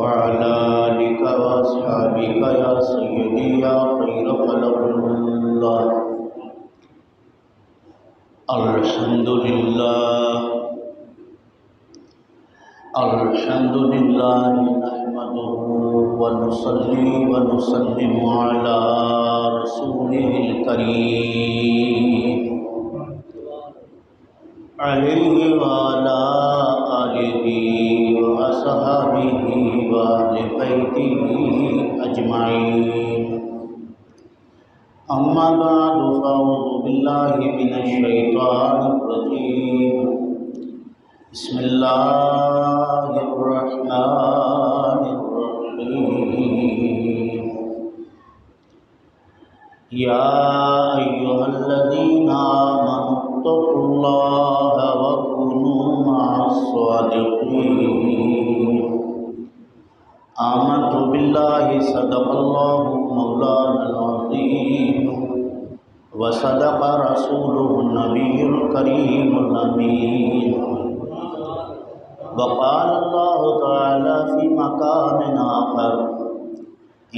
وعلى آلك وأصحابك يا سيدي يا خير خلق الله. الحمد لله نحمده ونصلي ونسلم على رسوله الكريم عليه وعلى آله وأصحابه وأهل بيته أجمعين. أما بعد فأعوذ بالله من الشيطان الرجيم. بسم الله الرحمن الرحيم. يا أيها الذين آمنوا اتقوا الله وكونوا مع الصادقين. آمنت بالله صدق الله مولانا العظيم وصدق رسوله النبي الكريم الأمين. وقال الله تعالى في مكان آخر: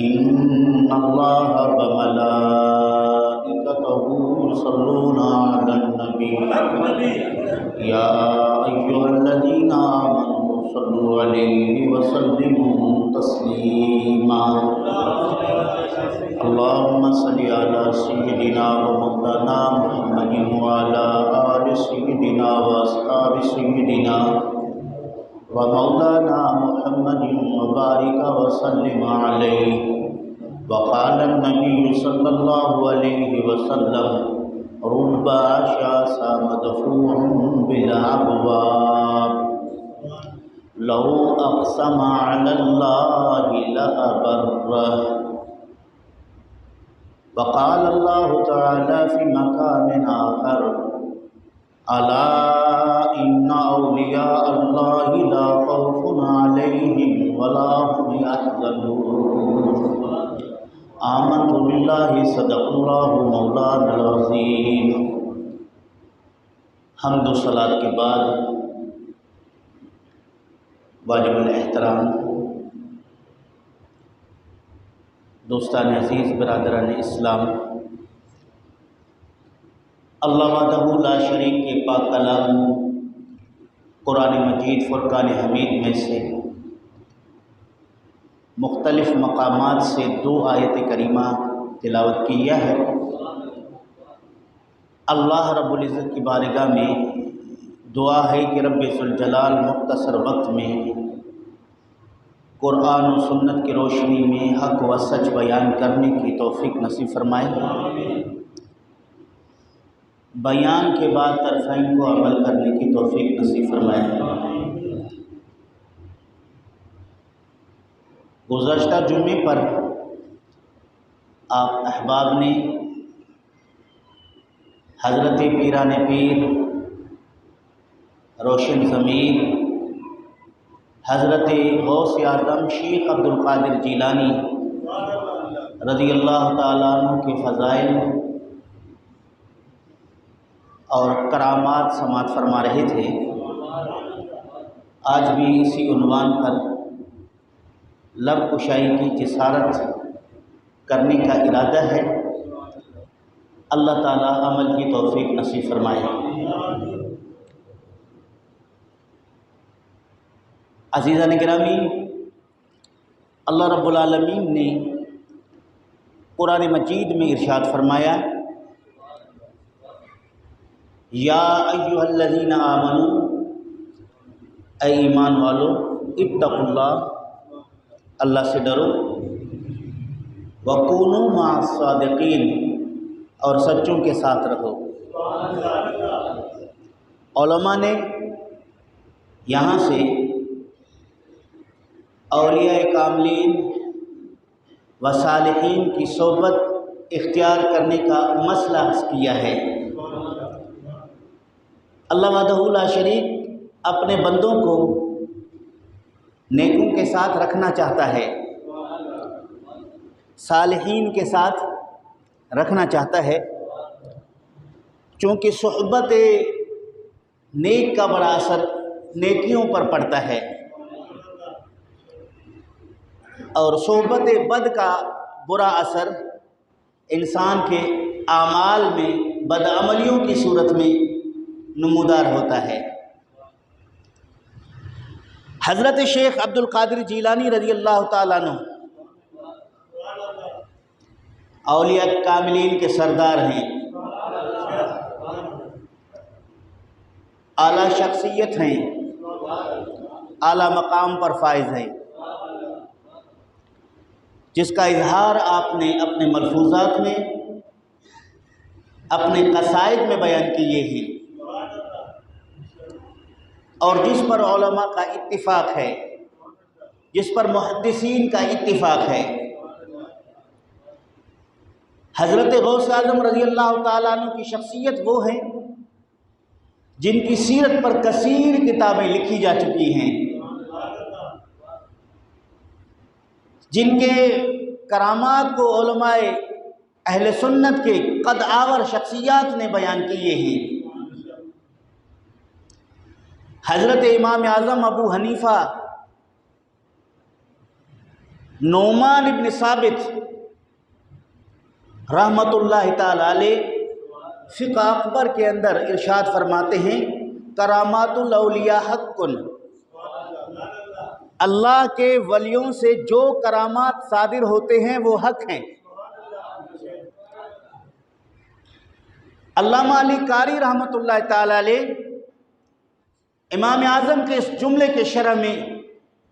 إن الله وملائكته يصلون على النبي يا أيها الذين آمنوا صلوا عليه وسلموا تسليما. اللهم صل على سيدنا ومولانا محمد وعلى آل سيدنا وأصحاب سيدنا ومولانا محمد وبارك وسلم عليه. وقال النبي صلى الله عليه وسلم: رب أشعث مدفوع بالأبواب لو أقسم على الله لأبره. وقال الله تعالى في مكان آخر: ألا إن أولياء الله لا خوف عليهم ولا هم يحزنون. آمنت بالله صدق الله مولانا العظيم. حمد و صلاۃ کے بعد واجب الاحترام دوستان عزیز، برادران اسلام، اللہ وحدہ لا شریک کے پاک کلام قرآن مجید فرقان حمید میں سے مختلف مقامات سے 2 آیت کریمہ تلاوت کیا ہے. اللہ رب العزت کی بارگاہ میں دعا ہے کہ رب ذوالجلال مختصر وقت میں قرآن و سنت کی روشنی میں حق و سچ بیان کرنے کی توفیق نصیب فرمائے. بیان کے بعد طرفین کو عمل کرنے کی توفیق نصیب فرمائے. گزشتہ جمعے پر آپ احباب نے حضرت پیران پیر روشن ضمیر حضرت غوث اعظم شیخ عبدالقادر جیلانی رضی اللہ تعالیٰ عنہ کے فضائل اور کرامات سماعت فرما رہے تھے. آج بھی اسی عنوان پر لب کشائی کی جسارت کرنے کا ارادہ ہے. اللہ تعالیٰ عمل کی توفیق نصیب فرمائے. عزیزان گرامی، اللہ رب العالمین نے قرآن مجید میں ارشاد فرمایا: یا ایھا الذین آمنوا، اے ایمان والو، اتقوا اللہ، اللہ سے ڈرو، وکونوا مع الصادقین، اور سچوں کے ساتھ رہو. علماء نے یہاں سے اولیاء کاملین و صالحین کی صحبت اختیار کرنے کا مسئلہ حس کیا ہے. اللہ وحدہ لا شریک اپنے بندوں کو نیکوں کے ساتھ رکھنا چاہتا ہے، صالحین کے ساتھ رکھنا چاہتا ہے، چونکہ صحبت نیک کا بڑا اثر نیکیوں پر پڑتا ہے. اور صحبت بد کا برا اثر انسان کے اعمال میں بدعملیوں کی صورت میں نمودار ہوتا ہے۔ حضرت شیخ عبد القادر جیلانی رضی اللہ تعالیٰ عنہ اولیاء کاملین کے سردار ہیں، اعلیٰ شخصیت ہیں، اعلیٰ مقام پر فائز ہیں، جس کا اظہار آپ نے اپنے ملفوظات میں، اپنے قصائد میں بیان کیے ہیں، اور جس پر علماء کا اتفاق ہے، جس پر محدثین کا اتفاق ہے۔ حضرت غوث اعظم رضی اللہ تعالیٰ عنہ کی شخصیت وہ ہیں جن کی سیرت پر کثیر کتابیں لکھی جا چکی ہیں، جن کے کرامات کو علماء اہل سنت کے قد آور شخصیات نے بیان کیے ہیں۔ حضرت امام اعظم ابو حنیفہ نعمان ابن ثابت رحمۃ اللہ تعالی علیہ فقہ اکبر کے اندر ارشاد فرماتے ہیں، کرامات الاولیاء حق، اللہ کے ولیوں سے جو کرامات صادر ہوتے ہیں وہ حق ہیں۔ علامہ علی قاری رحمۃ اللہ تعالی علیہ امام اعظم کے اس جملے کے شرح میں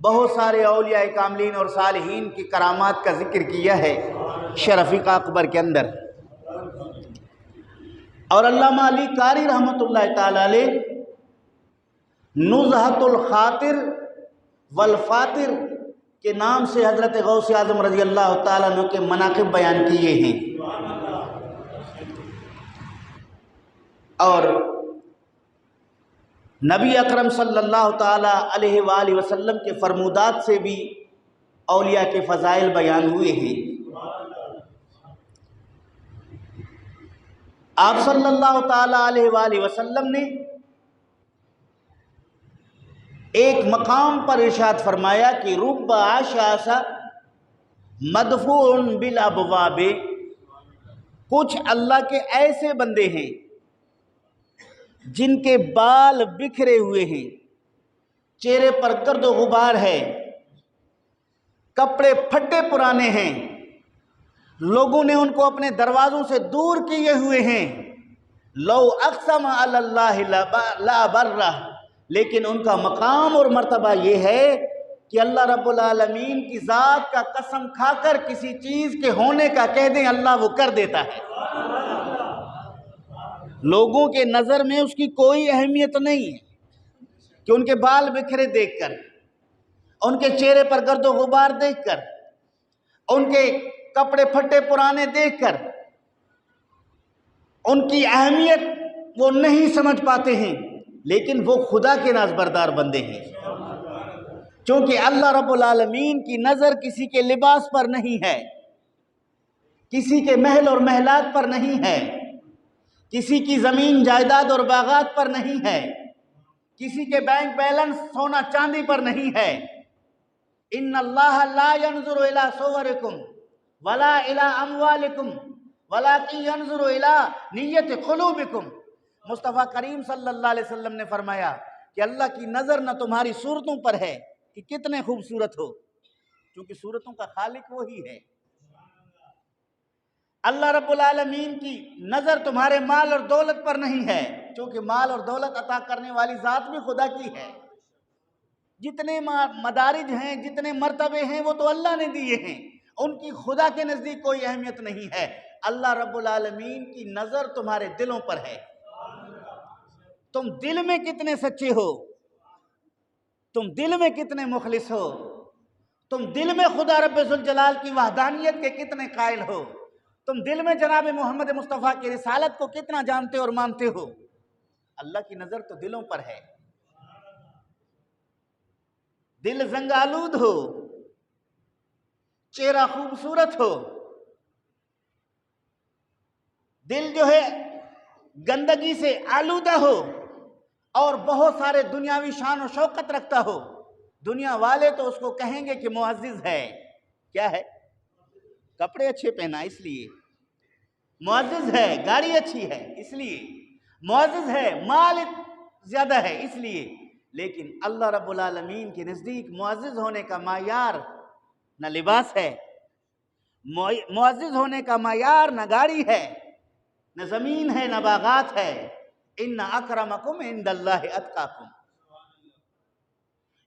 بہت سارے اولیاء کاملین اور صالحین کی کرامات کا ذکر کیا ہے شرح فقہ اکبر کے اندر، اور علامہ علی قاری رحمۃ اللہ تعالی علیہ نزہۃ الخاطر والفاتر کے نام سے حضرت غوث اعظم رضی اللہ تعالیٰ عنہ کے مناقب بیان کیے ہیں، اور نبی اکرم صلی اللہ تعالیٰ علیہ وآلہ وسلم کے فرمودات سے بھی اولیاء کے فضائل بیان ہوئے ہیں۔ آپ صلی اللہ تعالیٰ علیہ وآلہ وسلم نے ایک مقام پر ارشاد فرمایا کہ رب عشاش مدفوع بالابواب، کچھ اللہ کے ایسے بندے ہیں جن کے بال بکھرے ہوئے ہیں، چہرے پر گرد و غبار ہے، کپڑے پھٹے پرانے ہیں، لوگوں نے ان کو اپنے دروازوں سے دور کیے ہوئے ہیں، لو اقسم علی اللہ لا برہ، لیکن ان کا مقام اور مرتبہ یہ ہے کہ اللہ رب العالمین کی ذات کا قسم کھا کر کسی چیز کے ہونے کا کہہ دیں، اللہ وہ کر دیتا ہے۔ لوگوں کے نظر میں اس کی کوئی اہمیت نہیں ہے کہ ان کے بال بکھرے دیکھ کر، ان کے چہرے پر گرد و غبار دیکھ کر، ان کے کپڑے پھٹے پرانے دیکھ کر ان کی اہمیت وہ نہیں سمجھ پاتے ہیں، لیکن وہ خدا کے ناز بردار بندے ہیں، چونکہ اللہ رب العالمین کی نظر کسی کے لباس پر نہیں ہے، کسی کے محل اور محلات پر نہیں ہے، کسی کی زمین جائیداد اور باغات پر نہیں ہے، کسی کے بینک بیلنس سونا چاندی پر نہیں ہے۔ ان اللہ لا ينظر الى صورکم ولا الى اموالکم ولکن ينظر الى نیت قلوبکم۔ مصطفیٰ کریم صلی اللہ علیہ وسلم نے فرمایا کہ اللہ کی نظر نہ تمہاری صورتوں پر ہے کہ کتنے خوبصورت ہو، کیونکہ صورتوں کا خالق وہی ہے۔ اللہ رب العالمین کی نظر تمہارے مال اور دولت پر نہیں ہے، چونکہ مال اور دولت عطا کرنے والی ذات بھی خدا کی ہے۔ جتنے مدارج ہیں، جتنے مرتبے ہیں، وہ تو اللہ نے دیے ہیں، ان کی خدا کے نزدیک کوئی اہمیت نہیں ہے۔ اللہ رب العالمین کی نظر تمہارے دلوں پر ہے، تم دل میں کتنے سچے ہو، تم دل میں کتنے مخلص ہو، تم دل میں خدا رب ذوالجلال کی وحدانیت کے کتنے قائل ہو، تم دل میں جناب محمد مصطفیٰ کی رسالت کو کتنا جانتے اور مانتے ہو۔ اللہ کی نظر تو دلوں پر ہے۔ دل زنگ آلود ہو، چہرہ خوبصورت ہو، دل جو ہے گندگی سے آلودہ ہو اور بہت سارے دنیاوی شان و شوکت رکھتا ہو، دنیا والے تو اس کو کہیں گے کہ معزز ہے، کیا ہے؟ کپڑے اچھے پہنا اس لیے، معزز ہے، گاڑی اچھی ہے اس لیے، معزز ہے، مال زیادہ ہے اس لیے، لیکن اللہ رب العالمین کے نزدیک معزز ہونے کا معیار نہ لباس ہے، معزز ہونے کا معیار نہ گاڑی ہے، نہ زمین ہے، نہ باغات ہے۔ ان اکرمکم عند اللہ اتقاکم،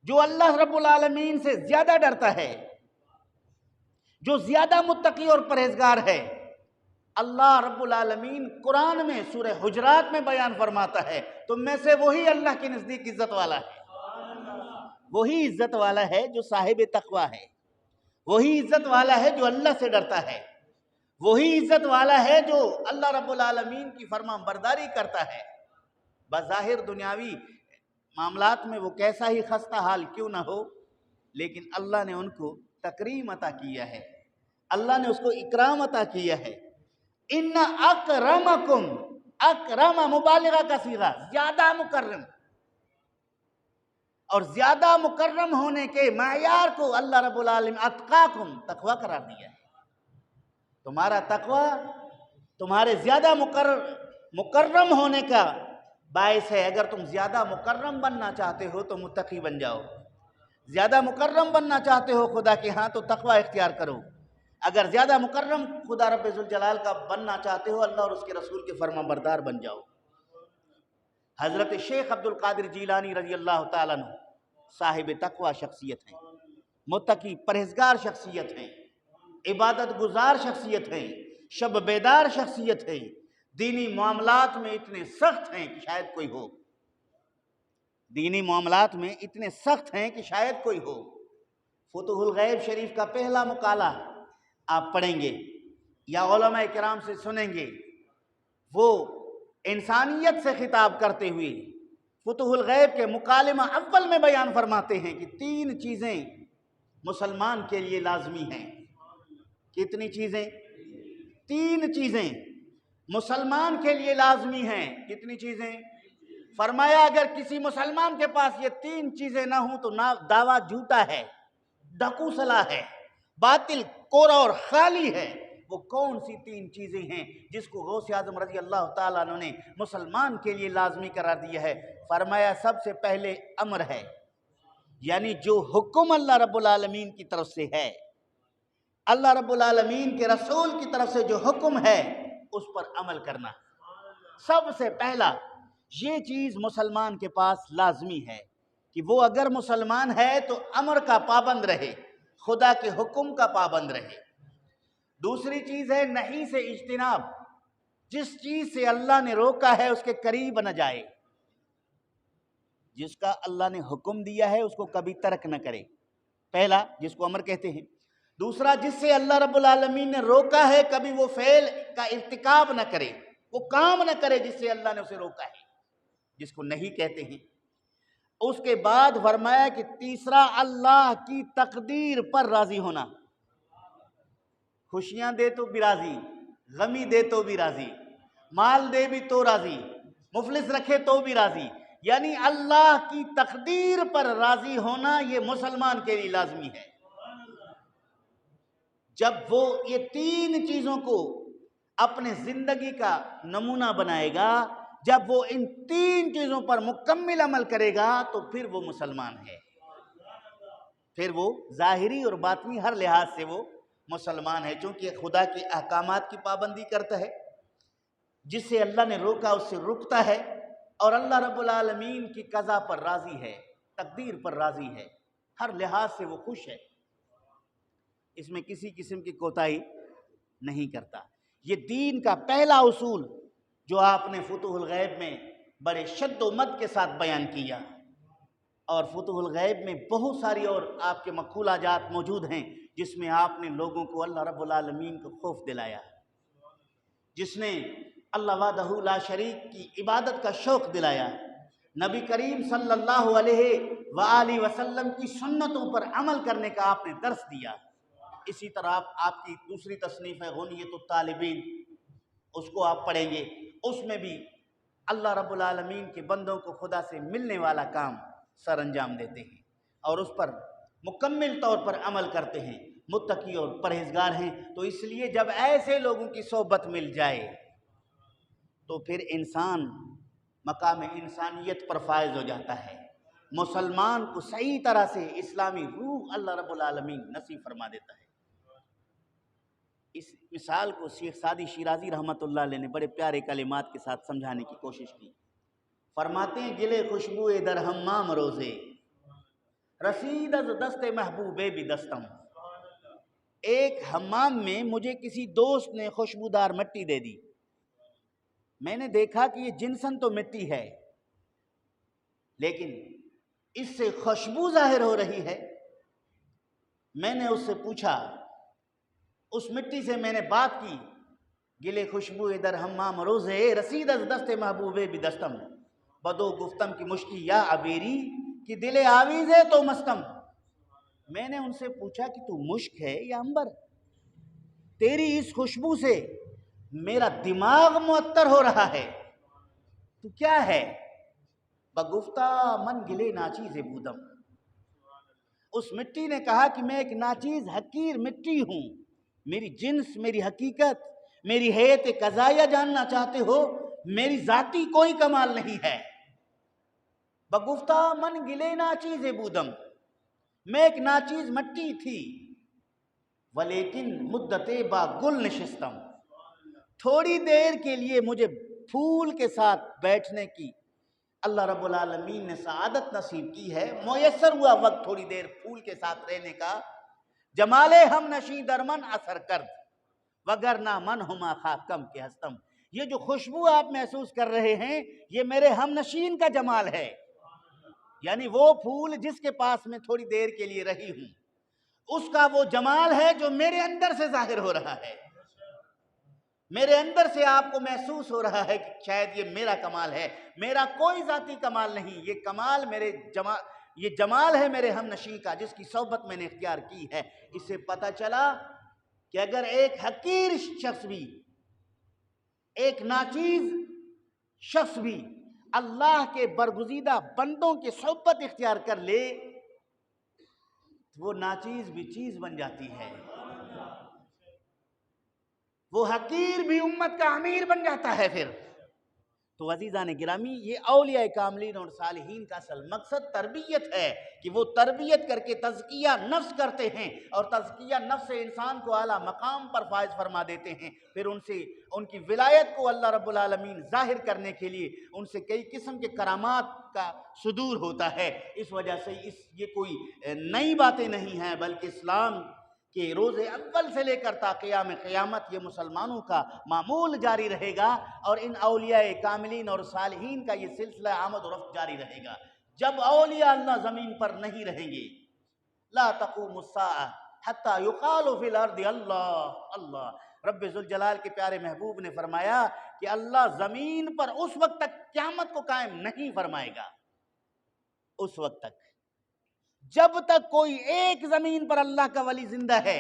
جو اللہ رب العالمین سے زیادہ ڈرتا ہے، جو زیادہ متقی اور پرہیزگار ہے، اللہ رب العالمین قرآن میں سورہ حجرات میں بیان فرماتا ہے تم میں سے وہی اللہ کے نزدیک عزت والا ہے، وہی عزت والا ہے جو صاحب تقوی ہے، وہی عزت والا ہے جو اللہ سے ڈرتا ہے، وہی عزت والا ہے جو اللہ رب العالمین کی فرمان برداری کرتا ہے۔ بظاہر دنیاوی معاملات میں وہ کیسا ہی خستہ حال کیوں نہ ہو، لیکن اللہ نے ان کو تکریم عطا کیا ہے، اللہ نے اس کو اکرام عطا کیا ہے۔ ان اکرمکم، اکرم مبالغہ کا صیغہ، زیادہ مکرم، اور زیادہ مکرم ہونے کے معیار کو اللہ رب العالمین اتقاکم، تقوی قرار دیا ہے۔ تمہارا تقوی تمہارے زیادہ مکرم ہونے کا باعث ہے۔ اگر تم زیادہ مکرم بننا چاہتے ہو تو متقی بن جاؤ، زیادہ مکرم بننا چاہتے ہو خدا کے ہاں تو تقوی اختیار کرو، اگر زیادہ مکرم خدا رب ذوالجلال کا بننا چاہتے ہو اللہ اور اس کے رسول کے فرما بردار بن جاؤ۔ حضرت شیخ عبد القادر جیلانی رضی اللہ تعالیٰ عنہ صاحب تقوی شخصیت ہیں، متقی پرہیزگار شخصیت ہیں، عبادت گزار شخصیت ہیں، شب بیدار شخصیت ہیں، دینی معاملات میں اتنے سخت ہیں کہ شاید کوئی ہو، دینی معاملات میں اتنے سخت ہیں کہ شاید کوئی ہو۔ فتح الغیب شریف کا پہلا مقالہ آپ پڑھیں گے یا علماء کرام سے سنیں گے، وہ انسانیت سے خطاب کرتے ہوئے فتح الغیب کے مکالمہ اول میں بیان فرماتے ہیں کہ 3 چیزیں مسلمان کے لیے لازمی ہیں۔ کتنی چیزیں؟ 3 چیزیں مسلمان کے لیے لازمی ہیں۔ کتنی چیزیں؟ فرمایا اگر کسی مسلمان کے پاس یہ 3 چیزیں نہ ہوں تو دعویٰ جھوٹا ہے، ڈھکو سلا ہے، باطل کورا اور خالی ہے۔ وہ کون سی 3 چیزیں ہیں جس کو غوث اعظم رضی اللہ تعالیٰ عنہ نے مسلمان کے لیے لازمی قرار دیا ہے؟ فرمایا سب سے پہلے امر ہے، یعنی جو حکم اللہ رب العالمین کی طرف سے ہے، اللہ رب العالمین کے رسول کی طرف سے جو حکم ہے اس پر عمل کرنا۔ سب سے پہلا یہ چیز مسلمان کے پاس لازمی ہے کہ وہ اگر مسلمان ہے تو امر کا پابند رہے، خدا کے حکم کا پابند رہے۔ دوسری چیز ہے نہی سے اجتناب، جس چیز سے اللہ نے روکا ہے اس کے قریب نہ جائے، جس کا اللہ نے حکم دیا ہے اس کو کبھی ترک نہ کرے، پہلا جس کو امر کہتے ہیں۔ دوسرا جس سے اللہ رب العالمین نے روکا ہے کبھی وہ فعل کا ارتکاب نہ کرے، وہ کام نہ کرے جس سے اللہ نے اسے روکا ہے، جس کو نہیں کہتے ہیں۔ اس کے بعد فرمایا کہ تیسرا اللہ کی تقدیر پر راضی ہونا، خوشیاں دے تو بھی راضی، غمی دے تو بھی راضی، مال دے بھی تو راضی، مفلس رکھے تو بھی راضی، یعنی اللہ کی تقدیر پر راضی ہونا یہ مسلمان کے لیے لازمی ہے۔ جب وہ یہ 3 چیزوں کو اپنے زندگی کا نمونہ بنائے گا، جب وہ ان 3 چیزوں پر مکمل عمل کرے گا تو پھر وہ مسلمان ہے، پھر وہ ظاہری اور باطنی ہر لحاظ سے وہ مسلمان ہے، چونکہ خدا کے احکامات کی پابندی کرتا ہے، جس سے اللہ نے روکا اس سے رکتا ہے، اور اللہ رب العالمین کی قضا پر راضی ہے، تقدیر پر راضی ہے، ہر لحاظ سے وہ خوش ہے، اس میں کسی قسم کی کوتاہی نہیں کرتا۔ یہ دین کا پہلا اصول جو آپ نے فتح الغیب میں بڑے شد و مد کے ساتھ بیان کیا، اور فتح الغیب میں بہت ساری اور آپ کے مقولہ جات موجود ہیں جس میں آپ نے لوگوں کو اللہ رب العالمین کو خوف دلایا، جس نے اللہ وحدہ لا شریک کی عبادت کا شوق دلایا، نبی کریم صلی اللہ علیہ وآلہ وسلم کی سنتوں پر عمل کرنے کا آپ نے درس دیا۔ اسی طرح آپ کی دوسری تصنیف ہے غنیۃ الطالبین، اس کو آپ پڑھیں گے، اس میں بھی اللہ رب العالمین کے بندوں کو خدا سے ملنے والا کام سر انجام دیتے ہیں اور اس پر مکمل طور پر عمل کرتے ہیں۔ متقی اور پرہیزگار ہیں، تو اس لیے جب ایسے لوگوں کی صحبت مل جائے تو پھر انسان مقام انسانیت پر فائز ہو جاتا ہے، مسلمان کو صحیح طرح سے اسلامی روح اللہ رب العالمین نصیب فرما دیتا ہے۔ اس مثال کو شیخ سعدی شیرازی رحمۃ اللہ علیہ نے بڑے پیارے کلمات کے ساتھ سمجھانے کی کوشش کی۔ فرماتے ہیں گلے خوشبو در حمام روزے، رسید از دست محبوبے بھی دستم۔ ایک حمام میں مجھے کسی دوست نے خوشبودار مٹی دے دی، میں نے دیکھا کہ یہ جنسن تو مٹی ہے لیکن اس سے خوشبو ظاہر ہو رہی ہے۔ میں نے اس سے پوچھا، اس مٹی سے میں نے بات کی، گلے خوشبو در حمام روزے، رسید از دست محبوبے بھی دستم، بدو گفتم کی مشکی یا عبیری کہ دل آویز ہے تو مستم۔ میں نے ان سے پوچھا کہ تو مشک ہے یا عنبر؟ تیری اس خوشبو سے میرا دماغ معطر ہو رہا ہے، تو کیا ہے؟ بگفتہ من گلے ناچیز بودم۔ اس مٹی نے کہا کہ میں ایک ناچیز حقیر مٹی ہوں، میری جنس، میری حقیقت، میری حیت قضائیہ جاننا چاہتے ہو؟ میری ذاتی کوئی کمال نہیں ہے۔ بگفتہ من گلے ناچیز بودم، میں ایک ناچیز مٹی تھی، ولیکن مدت با گل نشستم، تھوڑی دیر کے لیے مجھے پھول کے ساتھ بیٹھنے کی اللہ رب العالمین نے سعادت نصیب کی ہے، میسر ہوا وقت تھوڑی دیر پھول کے ساتھ رہنے کا۔ جمال ہم نشیں درمن اثر کرد، وگرنہ من ہما خاکم کے ہستم۔ یہ جو خوشبو آپ محسوس کر رہے ہیں یہ میرے ہم نشین کا جمال ہے، یعنی وہ پھول جس کے پاس میں تھوڑی دیر کے لیے رہی ہوں، اس کا وہ جمال ہے جو میرے اندر سے ظاہر ہو رہا ہے، میرے اندر سے آپ کو محسوس ہو رہا ہے کہ شاید یہ میرا کمال ہے، میرا کوئی ذاتی کمال نہیں، یہ کمال یہ جمال ہے میرے ہم نشیں کا جس کی صحبت میں نے اختیار کی ہے۔ اس سے پتہ چلا کہ اگر ایک حقیر شخص بھی، ایک ناچیز شخص بھی اللہ کے برگزیدہ بندوں کی صحبت اختیار کر لے تو وہ ناچیز بھی چیز بن جاتی ہے، وہ حقیر بھی امت کا امیر بن جاتا ہے۔ پھر تو عزیزان گرامی، یہ اولیاء کاملین اور صالحین کا اصل مقصد تربیت ہے کہ وہ تربیت کر کے تزکیہ نفس کرتے ہیں، اور تزکیہ نفس سے انسان کو اعلیٰ مقام پر فائز فرما دیتے ہیں۔ پھر ان کی ولایت کو اللہ رب العالمین ظاہر کرنے کے لیے ان سے کئی قسم کے کرامات کا صدور ہوتا ہے۔ اس وجہ سے یہ کوئی نئی باتیں نہیں ہیں، بلکہ اسلام کہ روز اول سے لے کر تا قیام قیامت یہ مسلمانوں کا معمول جاری رہے گا، اور ان اولیاء کاملین اور صالحین کا یہ سلسلہ آمد و رفت جاری رہے گا۔ جب اولیاء اللہ زمین پر نہیں رہیں گے، لا تقوم الساعہ حتی یقال فی الارض اللہ اللہ، رب ذوالجلال کے پیارے محبوب نے فرمایا کہ اللہ زمین پر اس وقت تک قیامت کو قائم نہیں فرمائے گا، اس وقت تک جب تک کوئی ایک زمین پر اللہ کا ولی زندہ ہے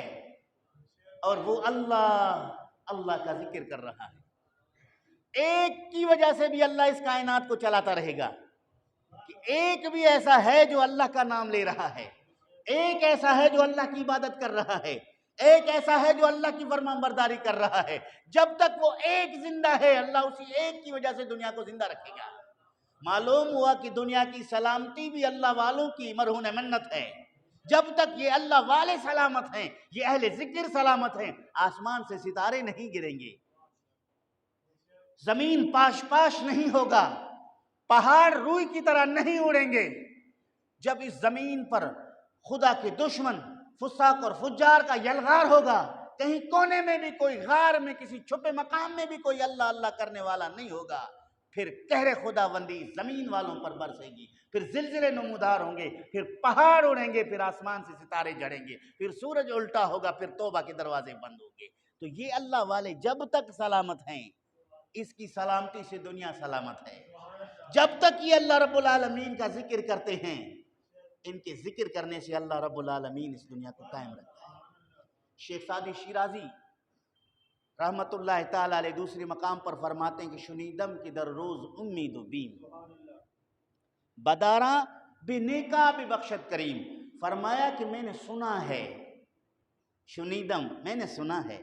اور وہ اللہ کا ذکر کر رہا ہے۔ ایک کی وجہ سے بھی اللہ اس کائنات کو چلاتا رہے گا کہ ایک بھی ایسا ہے جو اللہ کا نام لے رہا ہے، ایک ایسا ہے جو اللہ کی عبادت کر رہا ہے، ایک ایسا ہے جو اللہ کی فرمان برداری کر رہا ہے۔ جب تک وہ ایک زندہ ہے اللہ اسی ایک کی وجہ سے دنیا کو زندہ رکھے گا۔ معلوم ہوا کہ دنیا کی سلامتی بھی اللہ والوں کی مرہون منت ہے۔ جب تک یہ اللہ والے سلامت ہیں، یہ اہل ذکر سلامت ہیں، آسمان سے ستارے نہیں گریں گے، زمین پاش پاش نہیں ہوگا، پہاڑ روئی کی طرح نہیں اڑیں گے۔ جب اس زمین پر خدا کے دشمن فساق اور فجار کا یلغار ہوگا، کہیں کونے میں بھی کوئی غار میں کسی چھپے مقام میں بھی کوئی اللہ اللہ کرنے والا نہیں ہوگا، پھر قہر خداوندی زمین والوں پر برسے گی، پھر زلزلے نمودار ہوں گے، پھر پہاڑ اڑیں گے، پھر آسمان سے ستارے جڑیں گے، پھر سورج الٹا ہوگا، پھر توبہ کے دروازے بند ہوں گے۔ تو یہ اللہ والے جب تک سلامت ہیں، اس کی سلامتی سے دنیا سلامت ہے۔ جب تک یہ اللہ رب العالمین کا ذکر کرتے ہیں، ان کے ذکر کرنے سے اللہ رب العالمین اس دنیا کو قائم رکھتا ہے۔ شیخ سعدی شیرازی رحمت اللہ تعالیٰ علیہ دوسری مقام پر فرماتے ہیں کہ شنیدم کی در روز امید و بیم بداراں بے نیکا بے بخشت کریم۔ فرمایا کہ میں نے سنا ہے شنیدم میں نے سنا ہے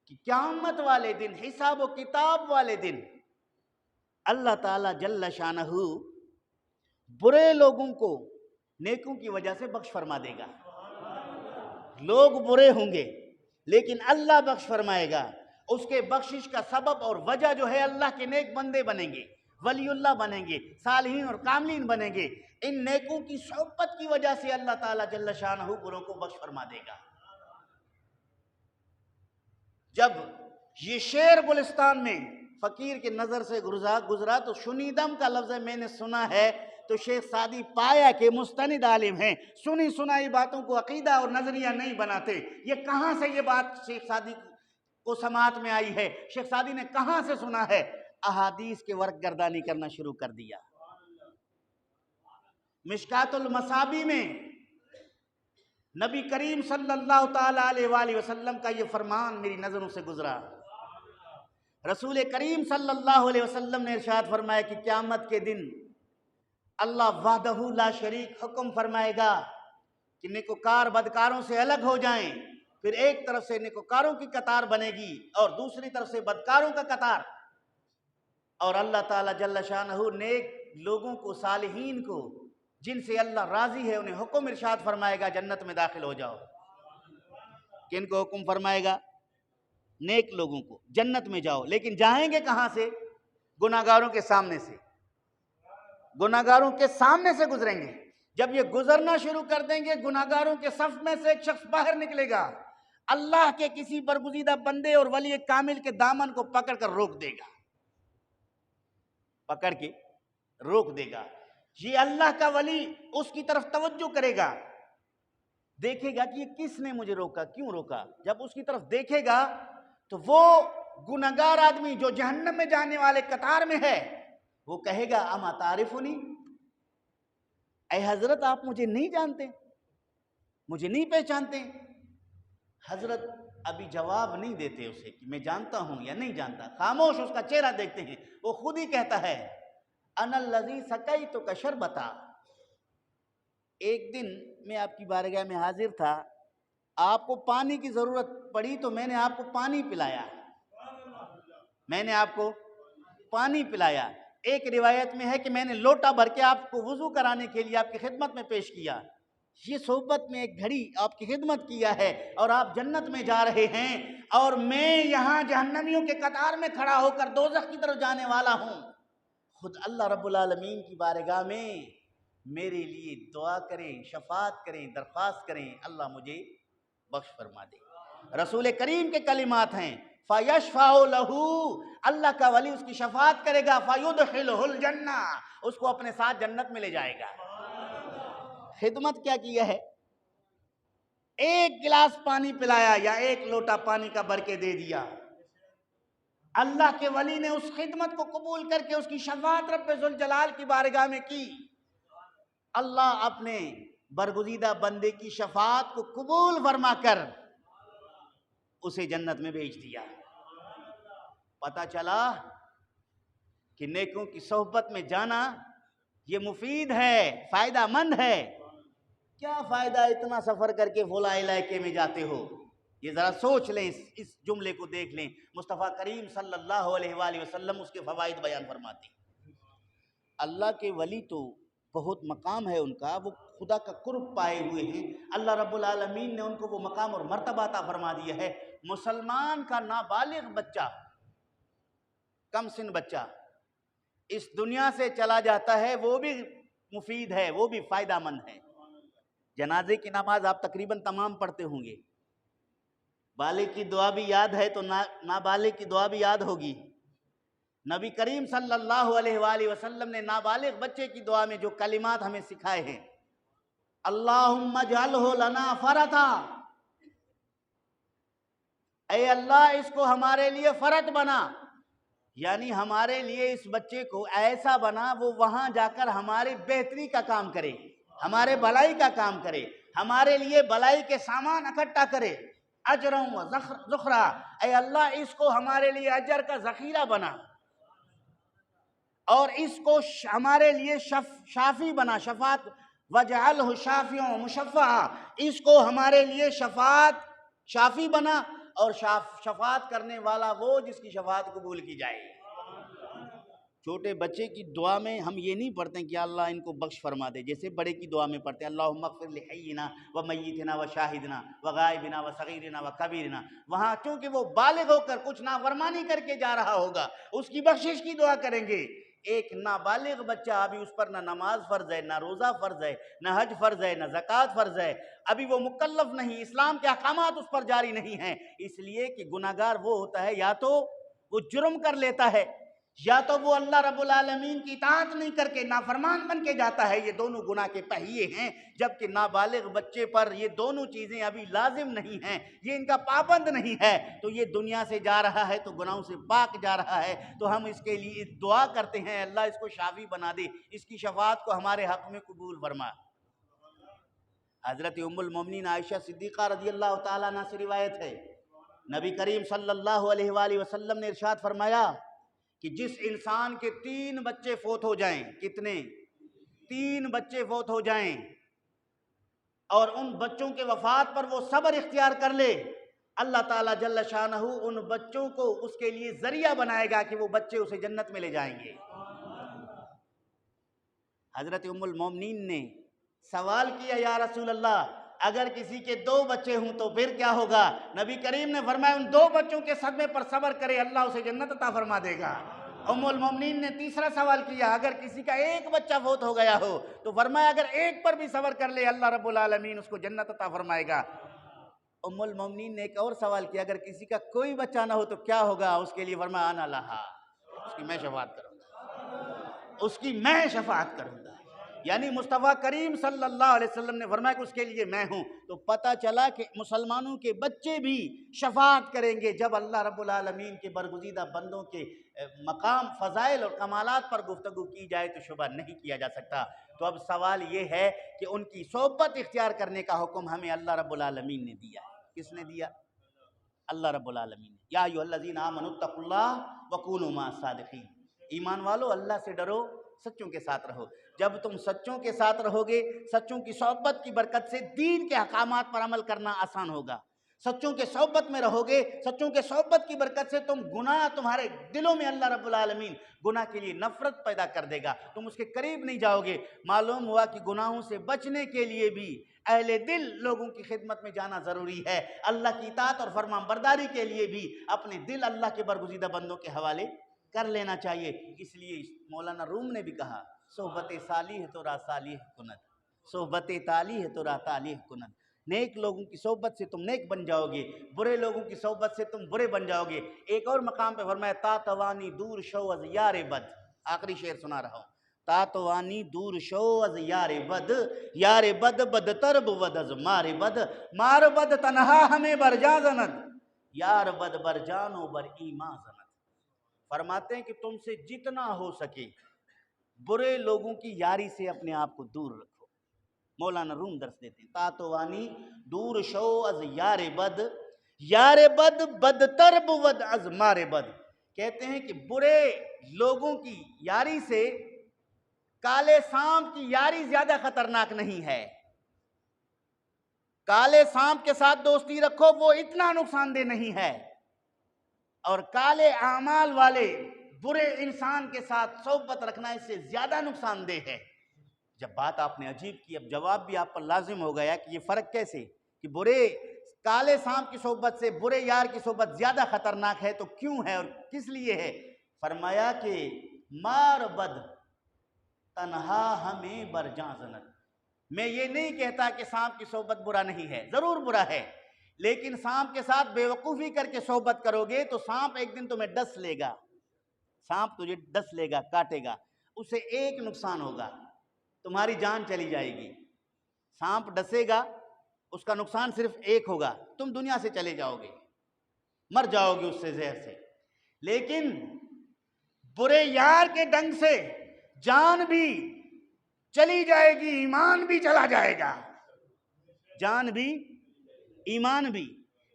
کہ قیامت والے دن، حساب و کتاب والے دن، اللہ تعالیٰ جل شانہ برے لوگوں کو نیکوں کی وجہ سے بخش فرما دے گا۔ لوگ برے ہوں گے لیکن اللہ بخش فرمائے گا۔ اس کے بخشش کا سبب اور وجہ جو ہے اللہ کے نیک بندے بنیں گے، ولی اللہ بنیں گے، صالحین اور کاملین بنیں گے۔ ان نیکوں کی صحبت کی وجہ سے اللہ تعالیٰ جل شانہ بروں کو بخش فرما دے گا۔ جب یہ شعر گلستان میں فقیر کے نظر سے گزرا تو شنیدم کا لفظ میں نے سنا ہے، تو شیخ سعدی پایا کہ مستند عالم ہیں، سنی سنائی باتوں کو عقیدہ اور نظریہ نہیں بناتے۔ یہ کہاں سے یہ بات شیخ سعدی کو سماعت میں آئی ہے؟ شیخ سعدی نے کہاں سے سنا ہے؟ احادیث کے ورق گردانی کرنا شروع کر دیا۔ مشکات المصابیح میں نبی کریم صلی اللہ تعالیٰ علیہ وآلہ وسلم کا یہ فرمان میری نظروں سے گزرا۔ رسول کریم صلی اللہ علیہ وسلم نے ارشاد فرمایا کہ قیامت کے دن اللہ وحدہ لا شریک حکم فرمائے گا کہ نیکوکار بدکاروں سے الگ ہو جائیں، پھر ایک طرف سے نیکوکاروں کی قطار بنے گی اور دوسری طرف سے بدکاروں کا قطار، اور اللہ تعالیٰ جل شانہ نیک لوگوں کو، صالحین کو، جن سے اللہ راضی ہے، انہیں حکم ارشاد فرمائے گا جنت میں داخل ہو جاؤ۔ کن کو حکم فرمائے گا؟ نیک لوگوں کو، جنت میں جاؤ۔ لیکن جائیں گے کہاں سے؟ گناہگاروں کے سامنے سے، گناہگاروں کے سامنے سے گزریں گے۔ جب یہ گزرنا شروع کر دیں گے، گناہگاروں کے صف میں سے ایک شخص باہر نکلے گا، اللہ کے کسی برگزیدہ بندے اور ولی کامل کے دامن کو پکڑ کر روک دے گا، پکڑ کے روک دے گا۔ یہ اللہ کا ولی اس کی طرف توجہ کرے گا، دیکھے گا کہ یہ کس نے مجھے روکا، کیوں روکا۔ جب اس کی طرف دیکھے گا تو وہ گناہگار آدمی جو جہنم میں جانے والے قطار میں ہے، وہ کہے گا اما تعرفنی، اے حضرت آپ مجھے نہیں جانتے، مجھے نہیں پہچانتے۔ حضرت ابھی جواب نہیں دیتے اسے کہ میں جانتا ہوں یا نہیں جانتا، خاموش اس کا چہرہ دیکھتے ہیں۔ وہ خود ہی کہتا ہے انا الذی سقیتک شربتا، ایک دن میں آپ کی بارگاہ میں حاضر تھا، آپ کو پانی کی ضرورت پڑی تو میں نے آپ کو پانی پلایا، میں نے آپ کو پانی پلایا۔ ایک روایت میں ہے کہ میں نے لوٹا بھر کے آپ کو وضو کرانے کے لیے آپ کی خدمت میں پیش کیا۔ یہ صحبت میں ایک گھڑی آپ کی خدمت کیا ہے اور آپ جنت میں جا رہے ہیں، اور میں یہاں جہنمیوں کے قطار میں کھڑا ہو کر دوزخ کی طرف جانے والا ہوں۔ خود اللہ رب العالمین کی بارگاہ میں میرے لیے دعا کریں، شفاعت کریں، درخواست کریں، اللہ مجھے بخش فرما دے۔ رسول کریم کے کلمات ہیں فَيَشْفَعُ لَهُ، اللہ کا ولی اس کی شفاعت کرے گا، فَيُدْخِلُهُ الْجَنَّةَ، اس کو اپنے ساتھ جنت میں لے جائے گا۔ خدمت کیا کیا ہے؟ ایک گلاس پانی پلایا یا ایک لوٹا پانی کا بھر کے دے دیا۔ اللہ کے ولی نے اس خدمت کو قبول کر کے اس کی شفاعت رب ذوالجلال کی بارگاہ میں کی۔ اللہ اپنے برگزیدہ بندے کی شفاعت کو قبول فرما کر اسے جنت میں بھیج دیا۔ پتہ چلا کہ نیکوں کی صحبت میں جانا یہ مفید ہے، فائدہ مند ہے۔ کیا فائدہ اتنا سفر کر کے فلاں علاقے میں جاتے ہو؟ یہ ذرا سوچ لیں، اس جملے کو دیکھ لیں۔ مصطفیٰ کریم صلی اللہ علیہ وآلہ وسلم اس کے فوائد بیان فرماتے ہیں۔ اللہ کے ولی تو بہت مقام ہے ان کا، وہ خدا کا قرب پائے ہوئے ہیں، اللہ رب العالمین نے ان کو وہ مقام اور مرتبہ عطا فرما دیا ہے۔ مسلمان کا نابالغ بچہ، کم سن بچہ اس دنیا سے چلا جاتا ہے، وہ بھی مفید ہے، وہ بھی فائدہ مند ہے۔ جنازے کی نماز آپ تقریباً تمام پڑھتے ہوں گے، بالغ کی دعا بھی یاد ہے تو نابالغ کی دعا بھی یاد ہوگی۔ نبی کریم صلی اللہ علیہ وآلہ وسلم نے نابالغ بچے کی دعا میں جو کلمات ہمیں سکھائے ہیں، اللہم اجعلہ لنا فرطا، اے اللہ اس کو ہمارے لیے فرط بنا، یعنی ہمارے لیے اس بچے کو ایسا بنا وہ وہاں جا کر ہماری بہتری کا کام کرے، ہمارے بھلائی کا کام کرے، ہمارے لیے بھلائی کے سامان اکٹھا کرے، اجروں و ذخرا، اے اللہ اس کو ہمارے لیے اجر کا ذخیرہ بنا، اور اس کو ہمارے لیے شافی بنا، شفاعت وجعلہ شافعا مشفعا، اس کو ہمارے لیے شفاعت شافی بنا، اور شفاعت کرنے والا وہ جس کی شفاعت قبول کی جائے۔ چھوٹے بچے کی دعا میں ہم یہ نہیں پڑھتے ہیں کہ اللہ ان کو بخش فرما دے، جیسے بڑے کی دعا میں پڑھتے ہیں اللہم اغفر لحینا و میتنا و شاہدنا و غائبنا و صغیرنا و کبیرنا، وہاں چونکہ وہ بالغ ہو کر کچھ نافرمانی کر کے جا رہا ہوگا، اس کی بخشش کی دعا کریں گے۔ ایک نابالغ بچہ، ابھی اس پر نہ نماز فرض ہے، نہ روزہ فرض ہے، نہ حج فرض ہے، نہ زکوٰۃ فرض ہے، ابھی وہ مکلف نہیں، اسلام کے احکامات اس پر جاری نہیں ہیں، اس لیے کہ گناہگار وہ ہوتا ہے یا تو وہ جرم کر لیتا ہے، یا تو وہ اللہ رب العالمین کی اطاعت نہیں کر کے نافرمان بن کے جاتا ہے، یہ دونوں گناہ کے پہیے ہیں، جبکہ نابالغ بچے پر یہ دونوں چیزیں ابھی لازم نہیں ہیں، یہ ان کا پابند نہیں ہے، تو یہ دنیا سے جا رہا ہے تو گناہوں سے پاک جا رہا ہے، تو ہم اس کے لیے دعا کرتے ہیں اللہ اس کو شافی بنا دے، اس کی شفاعت کو ہمارے حق میں قبول فرما۔ حضرت ام المومنین عائشہ صدیقہ رضی اللہ تعالیٰ عنہ سے روایت ہے، نبی کریم صلی اللہ علیہ وآلہ وسلم نے ارشاد فرمایا کہ جس انسان کے 3 بچے فوت ہو جائیں، کتنے؟ 3 بچے فوت ہو جائیں، اور ان بچوں کے وفات پر وہ صبر اختیار کر لے، اللہ تعالیٰ جل شانہ ان بچوں کو اس کے لیے ذریعہ بنائے گا کہ وہ بچے اسے جنت میں لے جائیں گے۔ حضرت ام المومنین نے سوال کیا یا رسول اللہ اگر کسی کے 2 بچے ہوں تو پھر کیا ہوگا؟ نبی کریم نے فرمایا ان 2 بچوں کے صدمے پر صبر کرے، اللہ اسے جنت عطا فرما دے گا۔ ام المومنین نے تیسرا سوال کیا اگر کسی کا 1 بچہ فوت ہو گیا ہو تو فرمایا اگر 1 پر بھی صبر کر لے اللہ رب العالمین اس کو جنت عطا فرمائے گا۔ ام المومنین نے ایک اور سوال کیا اگر کسی کا کوئی بچہ نہ ہو تو کیا ہوگا؟ اس کے لیے فرمایا انا لہا، اس کی میں شفاعت کروں گا، اس کی میں شفاعت کروں گا، یعنی مصطفیٰ کریم صلی اللہ علیہ وسلم نے فرمایا کہ اس کے لیے میں ہوں۔ تو پتہ چلا کہ مسلمانوں کے بچے بھی شفاعت کریں گے جب اللہ رب العالمین کے برگزیدہ بندوں کے مقام، فضائل اور کمالات پر گفتگو کی جائے تو شبہ نہیں کیا جا سکتا۔ تو اب سوال یہ ہے کہ ان کی صحبت اختیار کرنے کا حکم ہمیں اللہ رب العالمین نے دیا ہے۔ کس نے دیا؟ اللہ رب العالمین نے۔ یا ایھا الذین آمنوا اتقوا اللہ وکونوا مع الصادقین، ایمان والو اللہ سے ڈرو، سچوں کے ساتھ رہو۔ جب تم سچوں کے ساتھ رہو گے، سچوں کی صحبت کی برکت سے دین کے احکامات پر عمل کرنا آسان ہوگا۔ سچوں کے صحبت میں رہو گے، سچوں کے صحبت کی برکت سے گناہ تمہارے دلوں میں اللہ رب العالمین گناہ کے لیے نفرت پیدا کر دے گا، تم اس کے قریب نہیں جاؤ گے۔ معلوم ہوا کہ گناہوں سے بچنے کے لیے بھی اہل دل لوگوں کی خدمت میں جانا ضروری ہے، اللہ کی اطاعت اور فرمان برداری کے لیے بھی اپنے دل اللہ کے برگزیدہ بندوں کے حوالے کر لینا چاہیے۔ اس لیے مولانا روم نے بھی کہا صحبت صالح تو را صالح کند، صحبت طالح تو را طالح کند، نیک لوگوں کی صحبت سے تم نیک بن جاؤ گے، برے لوگوں کی صحبت سے تم برے بن جاؤ گے۔ ایک اور مقام پہ فرمایا تا توانی دور شو از یار بد، آخری شعر سنا رہا ہوں، تا توانی دور شو از یار بد، یار بد بدتر بود از مار بد، مار بد تنہا ہمیں بر جا زند، یار بد بر جانو بر ایمان زند۔ فرماتے ہیں کہ تم سے جتنا ہو سکے برے لوگوں کی یاری سے اپنے آپ کو دور رکھو۔ مولانا روم درس دیتے ہیں تا توانی دور شو از یار بد، یار بد بدتر بود از مار بد، کہتے ہیں کہ برے لوگوں کی یاری سے کالے سانپ کی یاری زیادہ خطرناک نہیں ہے۔ کالے سانپ کے ساتھ دوستی رکھو وہ اتنا نقصان دہ نہیں ہے، اور کالے اعمال والے برے انسان کے ساتھ صحبت رکھنا اس سے زیادہ نقصان دہ ہے۔ جب بات آپ نے عجیب کی، اب جواب بھی آپ پر لازم ہو گیا کہ یہ فرق کیسے، کہ برے کالے سانپ کی صحبت سے برے یار کی صحبت زیادہ خطرناک ہے، تو کیوں ہے اور کس لیے ہے؟ فرمایا کہ مار بد تنہا ہمیں بر جاں زند، میں یہ نہیں کہتا کہ سانپ کی صحبت برا نہیں ہے، ضرور برا ہے، لیکن سانپ کے ساتھ بے وقوفی کر کے صحبت کرو گے تو سانپ ایک دن تمہیں ڈس لے گا، سانپ تجھے ڈس لے گا، کاٹے گا، اسے ایک نقصان ہوگا، تمہاری جان چلی جائے گی۔ سانپ ڈسے گا، اس کا نقصان صرف ایک ہوگا، تم دنیا سے چلے جاؤ گے، مر جاؤ گے اس سے، زہر سے۔ لیکن برے یار کے ڈنگ سے جان بھی چلی جائے گی، ایمان بھی چلا جائے گا، جان بھی ایمان بھی،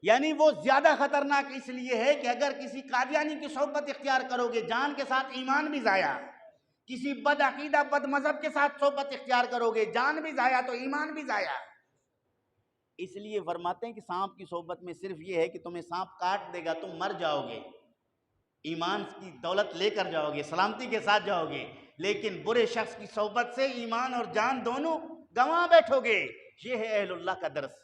یعنی وہ زیادہ خطرناک اس لیے ہے کہ اگر کسی قادیانی کی صحبت اختیار کرو گے جان کے ساتھ ایمان بھی ضائع، کسی بد عقیدہ بد مذہب کے ساتھ صحبت اختیار کرو گے، جان بھی ضائع تو ایمان بھی ضائع۔ اس لیے فرماتے ہیں کہ سانپ کی صحبت میں صرف یہ ہے کہ تمہیں سانپ کاٹ دے گا، تم مر جاؤ گے، ایمان کی دولت لے کر جاؤ گے، سلامتی کے ساتھ جاؤ گے، لیکن برے شخص کی صحبت سے ایمان اور جان دونوں گنوا بیٹھو گے۔ یہ ہے اہل اللہ کا درس۔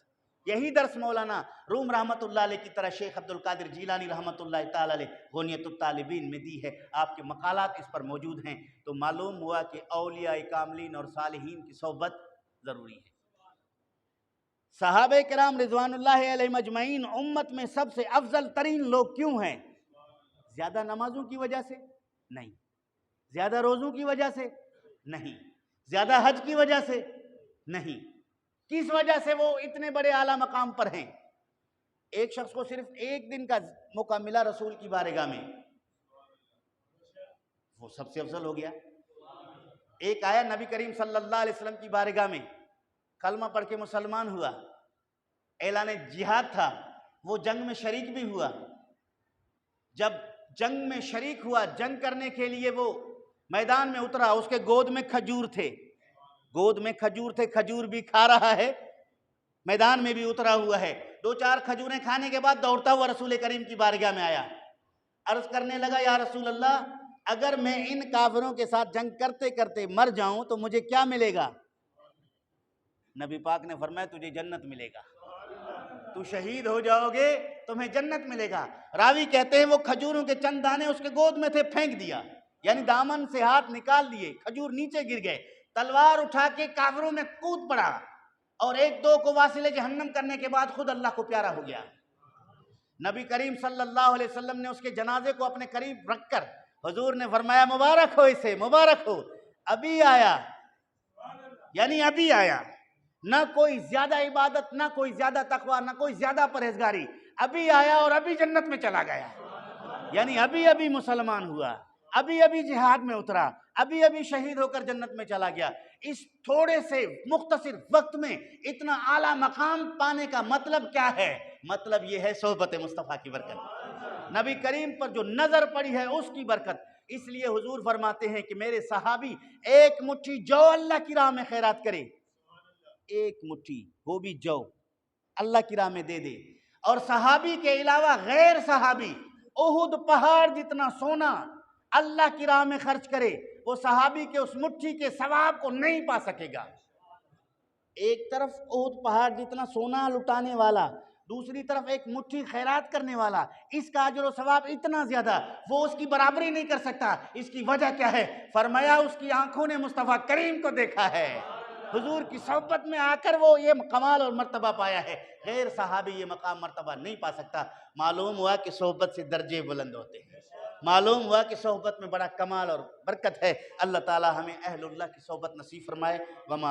یہی درس مولانا روم رحمۃ اللہ علیہ کی طرح شیخ عبد القادر جیلانی رحمۃ اللہ تعالی علیہ غنیۃ الطالبین میں دی ہے، آپ کے مقالات اس پر موجود ہیں۔ تو معلوم ہوا کہ اولیاء کاملین اور صالحین کی صحبت ضروری ہے۔ صحابہ کرام رضوان اللہ علیہ مجمعین امت میں سب سے افضل ترین لوگ کیوں ہیں؟ زیادہ نمازوں کی وجہ سے نہیں، زیادہ روزوں کی وجہ سے نہیں، زیادہ حج کی وجہ سے نہیں، کس وجہ سے وہ اتنے بڑے اعلیٰ مقام پر ہیں؟ ایک شخص کو صرف ایک دن کا موقع ملا رسول کی بارگاہ میں، وہ سب سے افضل ہو گیا۔ ایک آیا نبی کریم صلی اللہ علیہ وسلم کی بارگاہ میں، کلمہ پڑھ کے مسلمان ہوا، اعلان جہاد تھا، وہ جنگ میں شریک بھی ہوا۔ جب جنگ میں شریک ہوا، جنگ کرنے کے لیے وہ میدان میں اترا، اس کے گود میں کھجور تھے، گود میں کھجور تھے، کھجور بھی کھا رہا ہے، میدان میں بھی اترا ہوا ہے۔ دو چار کھجوریں کھانے کے بعد دوڑتا ہوا رسول کریم کی بارگاہ میں آیا، عرض کرنے لگا یا رسول اللہ، اگر میں ان کافروں کے ساتھ جنگ کرتے کرتے مر جاؤں تو مجھے کیا ملے گا؟ نبی پاک نے فرمایا تجھے جنت ملے گا، تو شہید ہو جاؤ گے تمہیں جنت ملے گا۔ راوی کہتے ہیں وہ کھجوروں کے چند دانے اس کے گود میں تھے، پھینک دیا، یعنی دامن سے ہاتھ نکال لیے، کھجور نیچے گر گئے، تلوار اٹھا کے کافروں میں کود پڑا، اور ایک دو کو واصل جہنم کرنے کے بعد خود اللہ کو پیارا ہو گیا۔ نبی کریم صلی اللہ علیہ وسلم نے اس کے جنازے کو اپنے قریب رکھ کر حضور نے فرمایا مبارک ہو اسے، مبارک ہو، ابھی آیا، یعنی ابھی آیا، نہ کوئی زیادہ عبادت، نہ کوئی زیادہ تقوی، نہ کوئی زیادہ پرہیزگاری، ابھی آیا اور ابھی جنت میں چلا گیا، یعنی ابھی ابھی مسلمان ہوا، ابھی ابھی جہاد میں اترا، ابھی ابھی شہید ہو کر جنت میں چلا گیا۔ اس تھوڑے سے مختصر وقت میں اتنا اعلیٰ مقام پانے کا مطلب کیا ہے؟ مطلب یہ ہے صحبت مصطفیٰ کی برکت، نبی کریم پر جو نظر پڑی ہے اس کی برکت۔ اس لیے حضور فرماتے ہیں کہ میرے صحابی ایک مٹھی جو اللہ کی راہ میں خیرات کرے، ایک مٹھی وہ بھی جو اللہ کی راہ میں دے دے، اور صحابی کے علاوہ غیر صحابی احد پہاڑ جتنا سونا اللہ کی راہ میں خرچ کرے، وہ صحابی کے اس مٹھی کے ثواب کو نہیں پا سکے گا۔ ایک طرف احد پہاڑ جتنا سونا لٹانے والا، دوسری طرف ایک مٹھی خیرات کرنے والا، اس کا اجر و ثواب اتنا زیادہ، وہ اس کی برابری نہیں کر سکتا۔ اس کی وجہ کیا ہے؟ فرمایا اس کی آنکھوں نے مصطفیٰ کریم کو دیکھا ہے، حضور کی صحبت میں آ کر وہ یہ کمال اور مرتبہ پایا ہے، غیر صحابی یہ مقام مرتبہ نہیں پا سکتا۔ معلوم ہوا کہ صحبت سے درجے بلند ہوتے ہیں، معلوم ہوا کہ صحبت میں بڑا کمال اور برکت ہے۔ اللہ تعالی ہمیں اہل اللہ کی صحبت نصیب فرمائے۔ وما